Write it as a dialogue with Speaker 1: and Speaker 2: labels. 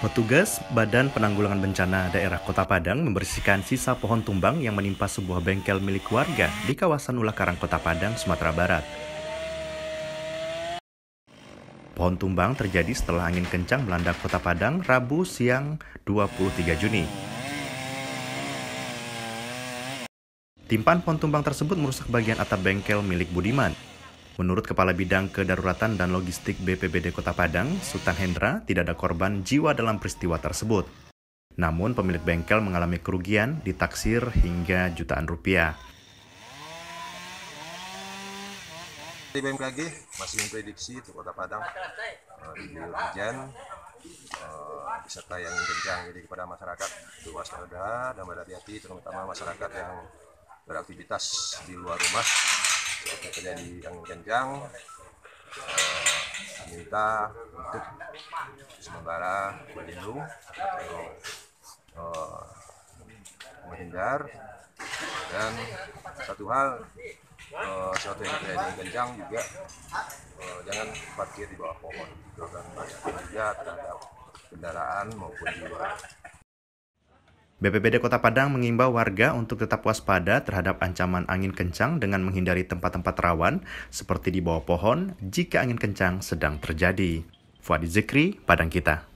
Speaker 1: Petugas Badan Penanggulangan Bencana Daerah Kota Padang membersihkan sisa pohon tumbang yang menimpa sebuah bengkel milik warga di kawasan Ulakarang, Kota Padang, Sumatera Barat. Pohon tumbang terjadi setelah angin kencang melanda Kota Padang Rabu siang 23 Juni. Timpahan pohon tumbang tersebut merusak bagian atap bengkel milik Budiman. Menurut Kepala Bidang Kedaruratan dan Logistik BPBD Kota Padang, Sultan Hendra, tidak ada korban jiwa dalam peristiwa tersebut. Namun pemilik bengkel mengalami kerugian ditaksir hingga jutaan rupiah.
Speaker 2: Di BMKG masih memprediksi untuk Kota Padang diguyur hujan disertai angin kencang, jadi kepada masyarakat itu waspada dan berhati-hati, terutama masyarakat yang beraktivitas di luar rumah jika terjadi angin kencang. Minta untuk sementara berlindung atau menghindar, dan satu hal suatu yang terjadi kencang juga jangan parkir di bawah pohon, itu akan beresiko juga terhadap kendaraan maupun jiwa.
Speaker 1: BPBD Kota Padang mengimbau warga untuk tetap waspada terhadap ancaman angin kencang dengan menghindari tempat-tempat rawan seperti di bawah pohon jika angin kencang sedang terjadi. Fuadi Zikri, Padang Kita.